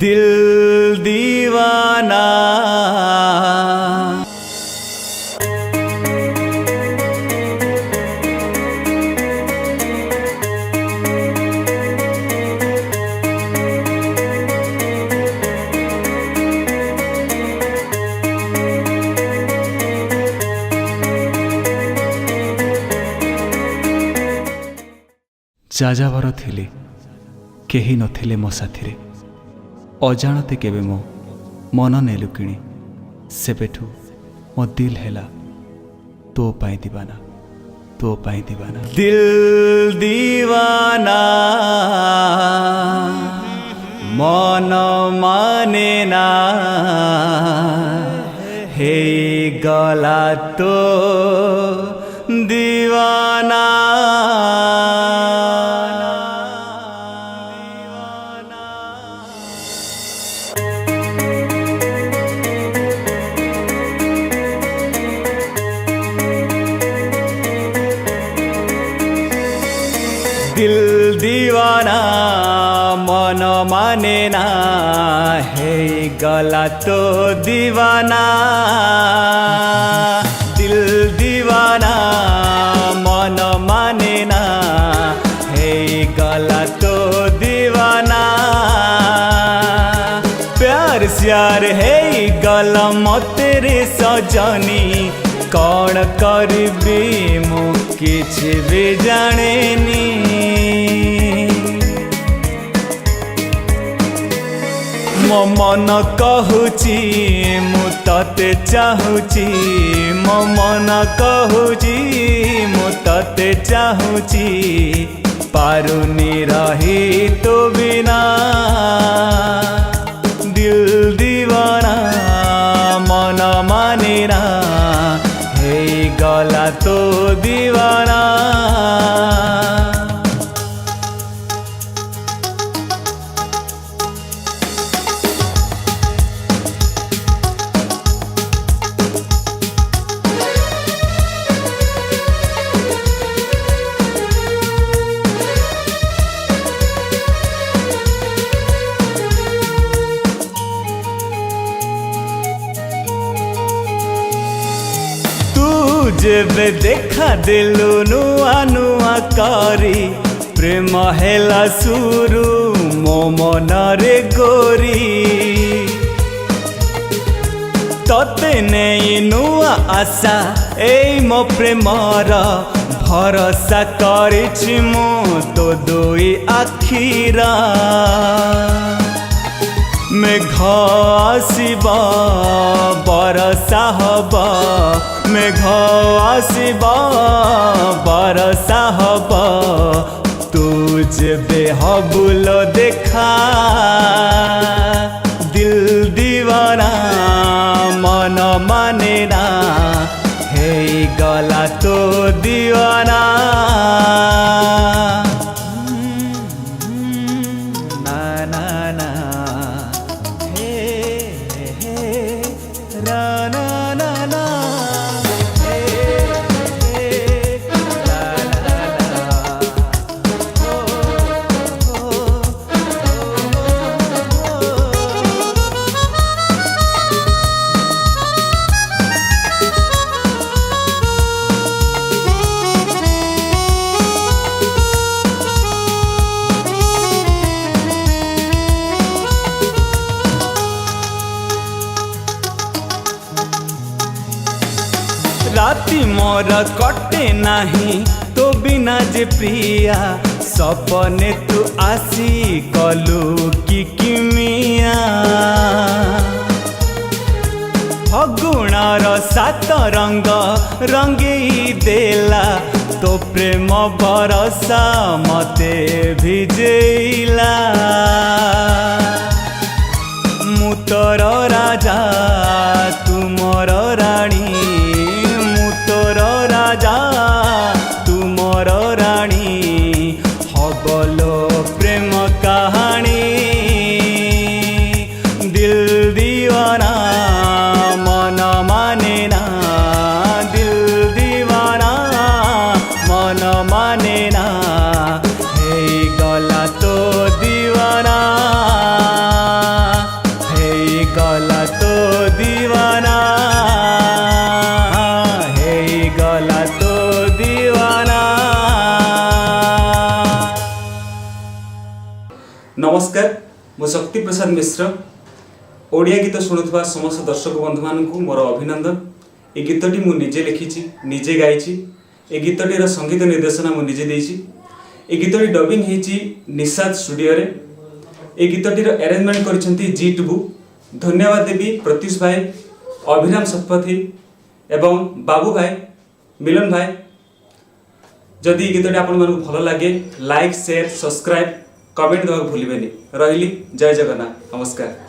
दिल दीवाना। ଯାଯାବର ଥିଲି କେହି ନଥିଲେ ମୋ ସାଥିରେ, ଅଜାଣତେ କେବେ ମୋ ମନ ନେଲୁ କିଣି, ସେବେଠୁ ମୋ ଦିଲ ହେଲା ତୋ ପାଇଁ ଦିବାନା, ତୋ ପାଇଁ ଦିବାନା। दिल दीवाना मन माने ना, हे गला तो दीवाना। दिल दीवाना मन माने ना, हे गला तो दीवाना। दिल दीवाना मन माने ना, हे गला तो दीवाना। प्यार स्यार है गला मते रे सजनी, कौन करबी मु किछि भी जानेनी। मो मन कहूची मु तते चाहूची, मो मन कहूची मु तते चाहूची, पारुनी रही तो बिना। दिल दीवाना मन माने ना, हे गला तो दीवाना। जेबे देखा दिलु नुआ नुआ करी, प्रेम हेला सुरु मो मन रे गोरी। तते नहीं नुआ आशा ए मो प्रेमर, भरोसा करिछि मु तो दुई आखिरा। मेघ आसिब बरसा हब, मेघ आसिब बरसा हब, तू जेबे हबुल देखा। दिल दीवाना मन माने ना, हे गला तो दीवाना। ना ना ना हे हे रा ना ना ना, हे हे रा ना ना, हो हो हो। राति मोर कटे नाही तो बिना जे प्रिया, सपने तू आसी कलु कि किमिया। फगुणार सात रंग रंगेई देला, तो प्रेम बरसा मते भिजेला। मु तोर राजा तुमर राणी, राजा तुमर राणी, हबलो प्रेम कहानी। दिल दीवाना मन माने ना, दिल दीवाना मन माने ना, हे गला तो दीवाना। नमस्कार मु शक्ति प्रसाद मिश्र ओडिया गीत शुणुवा समस्त दर्शक बंधु मानू मोर अभिनंदन। ए गीतटी मु निजे लिखी निजे गाई। ए गीतटीर संगीत निर्देशना मु निजे देइछि। ए गीतटी डबिंग हेछि निषाद स्टूडियो रे। ए गीतटीर अरेंजमेंट करिसेंती जी टुबू। धन्यवाद देवी प्रत्युष भाई, अभिराम शतपथी एवं बाबू भाई, मिलन भाई। जदि गीतटी आपण मानू भल लगे लाइक शेयर सब्सक्राइब कमेंट देवा भूलिबेनी। रहिली जय जगन्नाथ, नमस्कार।